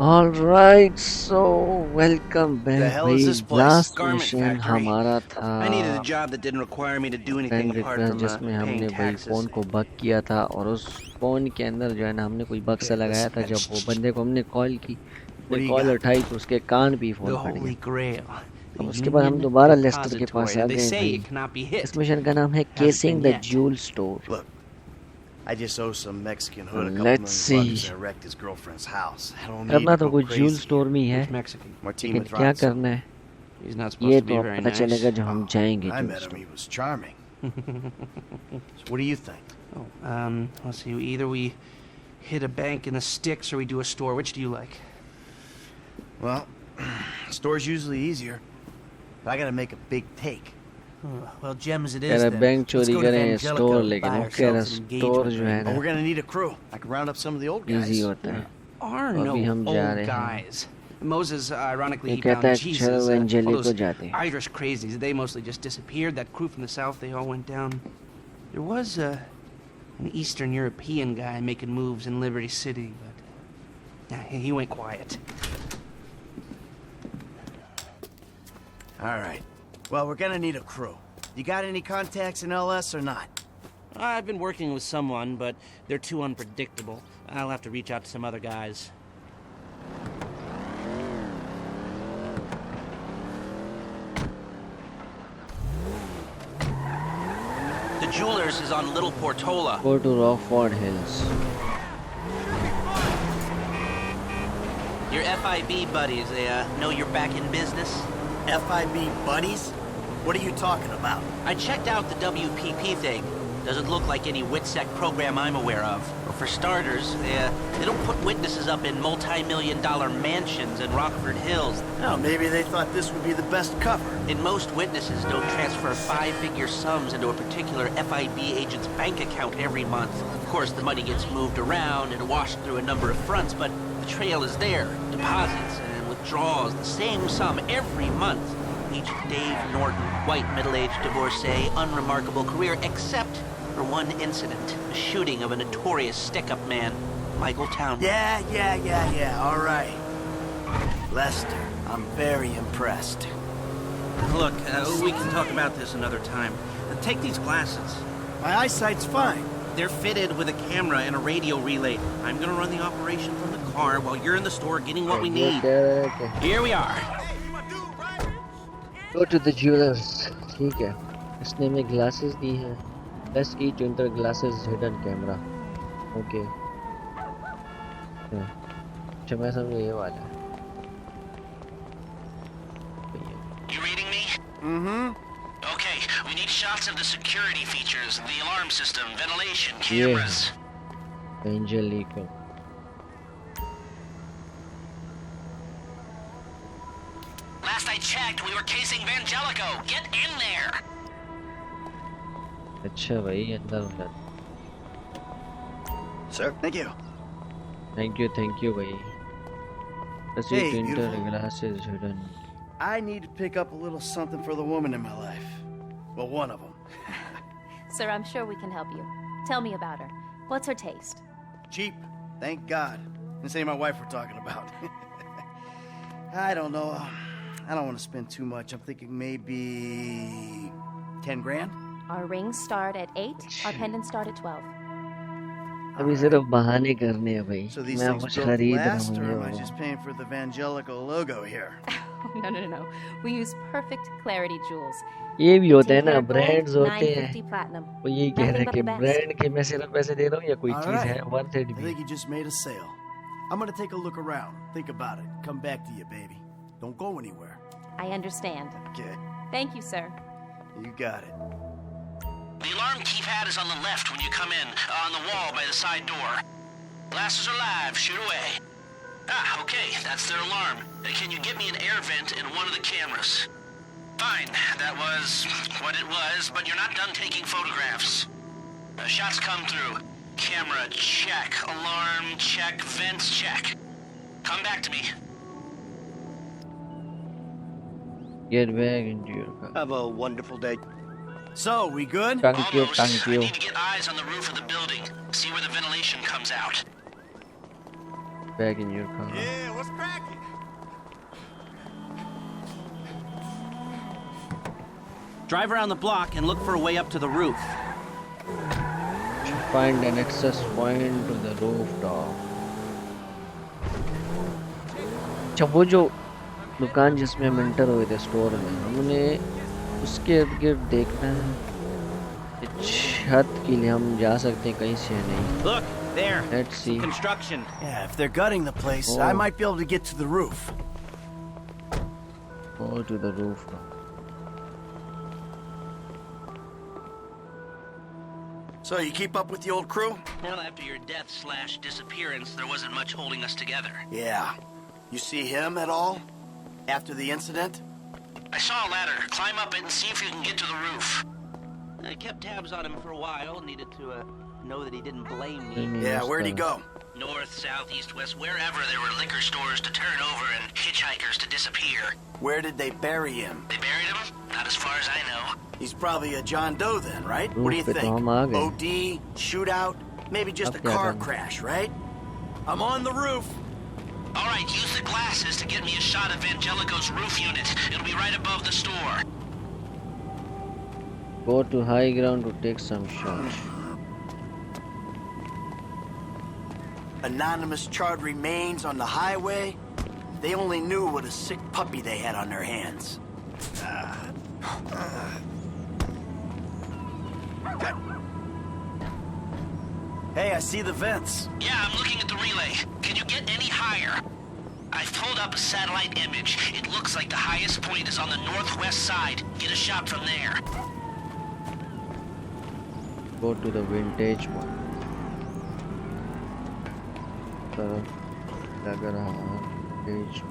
All right, so welcome The back hell is भाई. this place? Last Garment mission factory. हमारा था I needed a job that didn't require me to do anything friend apart request, from जिसमें paying हमने भाई taxes. Phone को bug किया था और उस फ़ोन के अंदर जो है ना हमने कोई बग सा Okay, लगाया listen, था. man. जब वो बंदे को हमने कॉल की, What उसने do you कॉल got? उठाई तो उसके कान पे ही फ़ोन The फट गया. Holy Grail. The अब उसके बाद हम Union दोबारा लेस्टर के पास Depository. आ Now, they गए say भाई. it cannot be इस hit. मिशन का नाम है Hasn't casing been the yet. Jewel store. Look, I just owe some Mexican hood a couple Let's $1 million see. I wrecked his girlfriend's house. I don't need करना to तो go कुछ jewel crazy. Store में ही है, Which Mexican? Martin लेकिन क्या Madrazo. करना है He's not ये supposed to तो be अब very पता nice. चलेगा जब हम जाएंगे I jewel met him. Store. He was charming. So what do you think? Oh, let's see. Either we hit a bank in the sticks or we do a store. Which do you like? Well, store's usually easier, but I gotta make a big take. Well, gems it कह is रहा then. Bank Let's चोरी go to करें Angelico store, and लेकिन buy वो कह रहा ourselves an store जो है engagement Oh, ना we're gonna need a crew. I can round up some of the old easy guys. होता है. Are तो no अभी हम जा old रहे हैं. guys. Moses, ironically, ये he कहता found है चलो Jesus. All एंजेलिको those जाते हैं. Irish crazies, they mostly just disappeared. That crew from the south, they all went down. There was an Eastern European guy making moves in Liberty City, but he went quiet. All right. Well, we're gonna need a crew. You got any contacts in LS or not? I've been working with someone, but they're too unpredictable. I'll have to reach out to some other guys. The Jewelers is on Little Portola. Go to Rockford Hills. Your FIB buddies, they know you're back in business? FIB buddies? What are you talking about? I checked out the WPP thing. Doesn't look like any WITSEC program I'm aware of. Well, for starters, they don't put witnesses up in multi-million-dollar mansions in Rockford Hills. Oh, maybe they thought this would be the best cover. And most witnesses don't transfer five-figure sums into a particular FIB agent's bank account every month. Of course, the money gets moved around and washed through a number of fronts, but the trail is there. Deposits and withdrawals, the same sum every month. Agent Dave Norton, white middle-aged divorcee, unremarkable career, except for one incident, the shooting of a notorious stick-up man, Michael Townley. Yeah, all right. Lester, I'm very impressed. Look, we can talk about this another time. Take these glasses. My eyesight's fine. They're fitted with a camera and a radio relay. I'm gonna run the operation from the car while you're in the store getting what we need. Okay. Here we are. Go to the jewelers. ठीक है. इसने हमें glasses दी हैं. Press E to enter glasses hidden camera. Okay. अच्छा मैं समझ ये वाला है. You reading me? Mm-hmm. Okay, we need shots of the security features, the alarm system, ventilation, Yeah. cameras. Angelico. Last I checked, we were casing Vangelico. Get in there. अच्छा भाई अंदर अंदर. Sir, thank you. Thank you भाई. Press E Hey, to enter beautiful. glasses hidden. I need to pick up a little something for the woman in my life. Well, one of them. Sir, I'm sure we can help you. Tell me about her. What's her taste? Cheap, thank God. This ain't my wife we're talking about. I don't know. I don't want to spend too much. I'm thinking maybe 10 grand. Our rings start at 8, our pendants start at 12. अभी सिर्फ बहाने करने हैं भाई. So these मैं things कुछ built खरीद रहा last, or am I हूँ. just paying for the Vangelico logo here? No. We use perfect clarity jewels. ये भी होता है 18 ना, karat gold, ब्रांड्स होते हैं. 950 platinum. वो यही कह रहे हैं Nothing but कि the best. ब्रांड के मैं सिर्फ पैसे दे रहा हूँ या कोई All चीज right. है वर्थ इट I भी. think you just made a sale. I'm gonna take a look around. Think about it. Come back to you, baby. Don't go anywhere. I understand. Okay. Thank you, sir. You got it. The alarm keypad is on the left when you come in, on the wall by the side door. Glasses are live, shoot away. Ah, okay, that's their alarm. Can you get me an air vent in one of the cameras? Fine, that was what it was, but you're not done taking photographs. Shots come through. Camera, check. Alarm, check. Vents, check. Come back to me. Get back into your car. Have a wonderful day. So, we good? Thank you, Almost. thank I you. need to get eyes on the roof of the building. See where the ventilation comes out. back in your car. Yeah, what's cracking? Drive around the block and look for a way up to the roof. Find an access point to the rooftop. अच्छा वो जो दुकान जिसमें हम enter हुए थे store में, हमने उसके इर्द गिर्द देखना है छत के लिए हम जा सकते हैं कहीं से या नहीं. Look, there. Let's see. Construction. Yeah, if they're gutting the place, I might be able to get to the roof. Go to the rooftop. So, you keep up with the old crew? Well, after your death/disappearance, there wasn't much holding us together. Yeah. You see him at all? After the incident? I saw a ladder. Climb up it and see if you can get to the roof. I kept tabs on him for a while. Needed to know that he didn't blame me. Yeah, where'd he go? North, south, east, west, wherever there were liquor stores to turn over and hitchhikers to disappear. Where did they bury him? They buried him? Not as far as I know. He's probably a John Doe then, right? Roof What do you पे तो think? हम आ गए. OD, shootout, maybe just अब a क्या car करना? crash, right? I'm on the roof. All right, use the glasses to get me a shot of Angelico's roof unit. It'll be right above the store. Go to high ground to take some shots. Anonymous charred remains on the highway. They only knew what a sick puppy they had on their hands. Hey, I see the vents. Yeah, I'm looking at the relay. Can you get any higher? I've pulled up a satellite image. It looks like the highest point is on the northwest side. Get a shot from there. Go to the vintage one. तरफ लग रहा है vintage.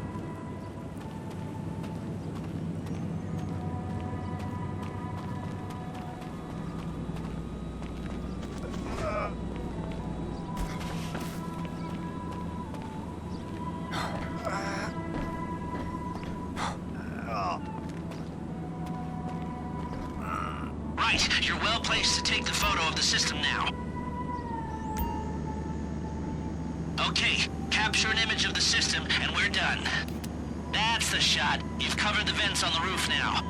Right, you're well placed to take the photo of the system now. Okay, capture an image of the system and we're done. That's the shot. You've covered the vents on the roof now.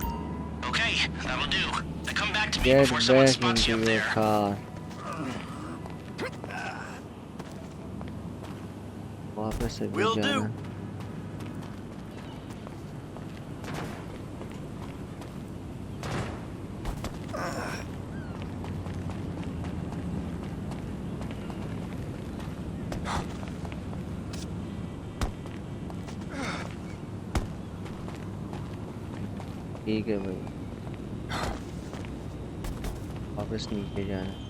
Okay, that'll do. Now come back to me Get before someone back spots you into up your there. car. वापस से भी Will जाना do. है. ठीक है भाई, वापस नीचे जाना है.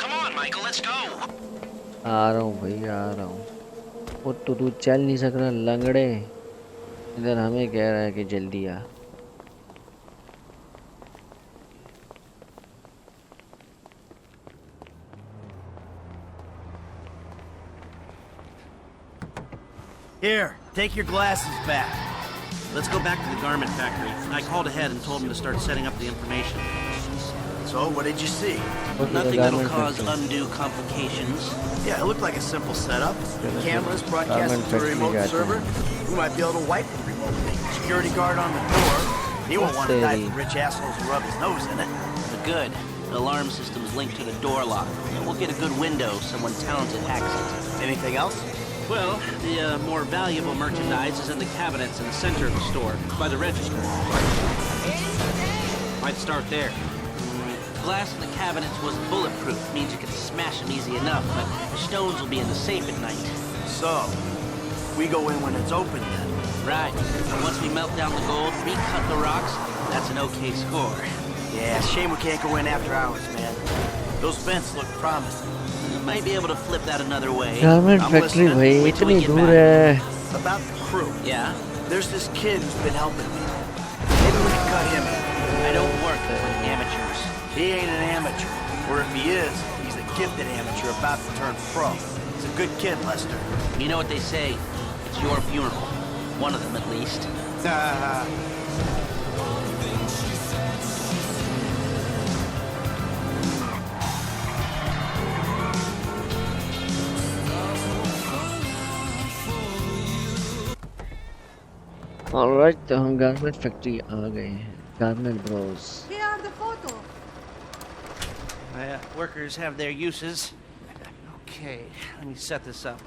Come on, Michael, let's go. आ रहा हूँ भाई, आ रहा हूँ. वो तो तू चल नहीं सक रहा लंगड़े. इधर हमें कह रहा है कि जल्दी आ. Here, take your glasses back. Let's go back to the garment factory. I called ahead and told him to start setting up the information. So, what did you see? Go to the Nothing that'll garment cause factory. undue complications. Yeah, it looked like a simple setup. Yeah, Cameras garment broadcasting to a factory remote जाते server. हैं. We might be able to wipe it remotely. Security guard on the door. He won't want to die Steady. for rich assholes who rub his nose in it. Good. The alarm system's linked to the door lock. We'll get a good window. Someone talented hacks it. Anything else? Well, the more valuable merchandise is in the cabinets in the center of the store, by the register. Might start there. Glass in the cabinets wasn't bulletproof. Means you can smash them easy enough, but the stones will be in the safe at night. So, we go in when it's open then. Right. And once we melt down the gold, recut the rocks, that's an okay score. Yeah, shame we can't go in after hours, man. Those vents look promising. Might be able to flip that another way. Garment I'm factory listening. भाई Wait till we इतनी get दूर back. है. About the crew. Yeah? There's this kid who's been helping me. Maybe we can cut him in. I don't work for amateurs. He ain't an amateur. Or if he is, he's a gifted amateur about to turn pro. He's a good kid, Lester. You know what they say? It's your funeral. One of them, at least. Alright, तो हम garment factory आ गए हैं। Garment Bros. Here are the photo. My workers have their uses. Okay, let me set this up.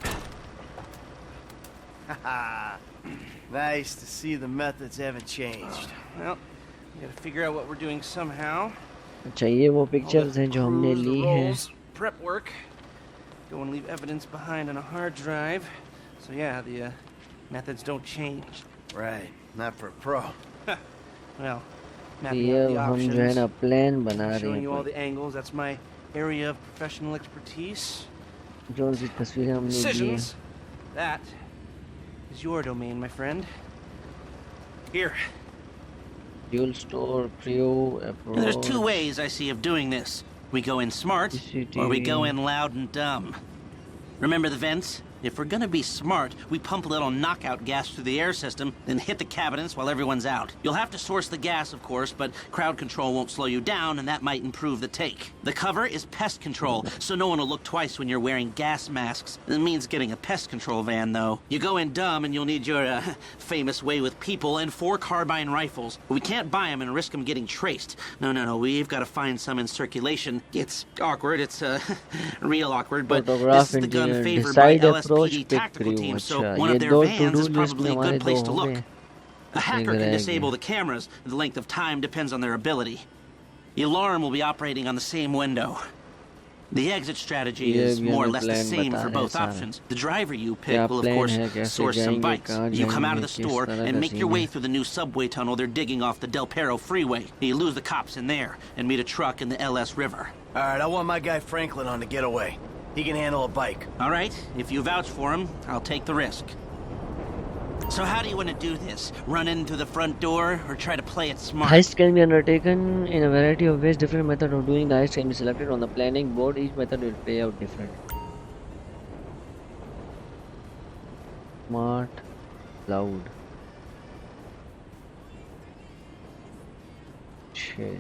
Nice to see the methods haven't changed. Well, we gotta figure out what we're doing somehow. अच्छा, ये वो All pictures the हैं जो हमने crews, the ली हैं। rolls, prep work. Don't want to leave evidence behind on a hard drive. So yeah, the methods don't change. Right, not for a pro. Well, mapping ये out the हम जो है options, ना plan बना रहे showing you all हैं। the angles. That's my area of professional expertise. जो सी तस्वीरें हमने ली हैं। Decisions. That is your domain, my friend. Here. Fuel store, crew, There's two ways I see of doing this. We go in smart, or we go in loud and dumb. Remember the vents? If we're gonna be smart, we pump a little knockout gas through the air system, then hit the cabinets while everyone's out. You'll have to source the gas, of course, but crowd control won't slow you down, and that might improve the take. The cover is pest control, so no one will look twice when you're wearing gas masks. It means getting a pest control van, though. You go in dumb, and you'll need your famous way with people and 4 carbine rifles. We can't buy them and risk them getting traced. No. We've got to find some in circulation. It's awkward. It's real awkward, but this is the gun favored by LSPD tactical team, so one of their vans is probably a good place to look. A hacker can disable the cameras. The length of time depends on their ability. The alarm will be operating on the same window. The exit strategy is more or less the same for both options. The driver you pick will, of course, source some bikes. You come out of the store and make your way through the new subway tunnel they're digging off the Del Perro freeway. You lose the cops in there and meet a truck in the LS River. All right, I want my guy Franklin on the getaway. He can handle a bike. All right, if you vouch for him, I'll take the risk. So how do you want to do this? Run into the front door or try to play it smart? Heist can be undertaken in a variety of ways. Different method of doing the heist can be selected on the planning board. Each method will play out different. Smart, loud. Okay.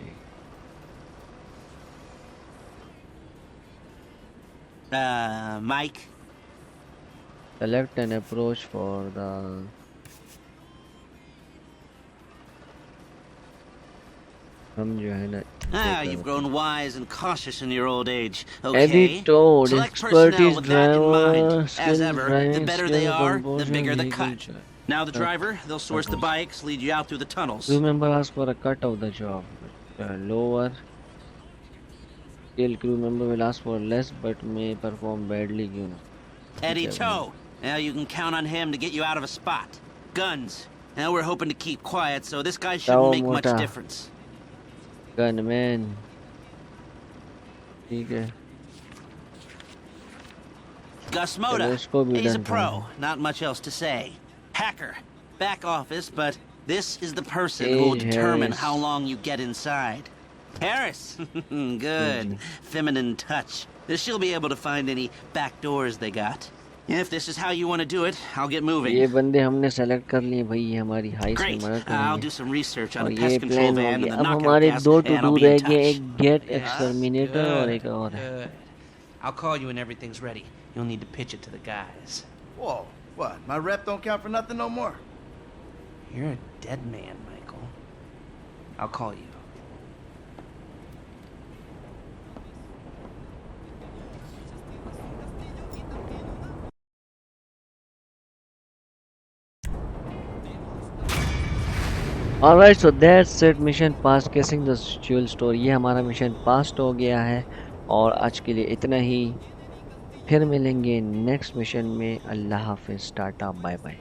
Mike? Select an approach for the हम जो है ना You've grown wise and cautious in your old age. Every Okay. toad, Select personnel expertise, with that in mind. driver, As skill, ever, the driving better skill, they are, the composure, bigger the vehicle cut. choice. Now the driver, they'll source the bikes, lead you out through the tunnels. Crew member asks for a cut of the job. Lower skill crew member will ask for less but may perform badly. Eddie Toe. Now you can count on him to get you out of a spot. Guns. Now we're hoping to keep quiet, so this guy shouldn't make much difference. Gunman. ठीक है. Gus Moda. इसको भी He's a done pro. करो. Not much else to say. Hacker. Back office, but this is the person who will determine how long you get inside. Harris. Good. Feminine touch. She'll be able to find any back doors they got. If this is how you want to do it, I'll get moving. ये बंदे हमने select कर लिए भाई, ये हमारी heist में Great. मदद I'll करेंगे. do some research on और the ये pest control प्लान हो van and गया. the अब knockout हमारे gas, दो and to I'll do be रह in गए. touch. एक गेट एक्सटर्मिनेटर और एक और है. I'll call you when everything's ready. You'll need to pitch it to the guys. Whoa, what? My rep don't count for nothing no more? You're a dead man, Michael. I'll call you. Alright, so that's it. Mission passed. Casing the fuel store. ये हमारा mission पास हो गया है और आज के लिए इतना ही. फिर मिलेंगे नेक्स्ट मिशन में. अल्लाह हाफिज, टाटा, बाय बाय.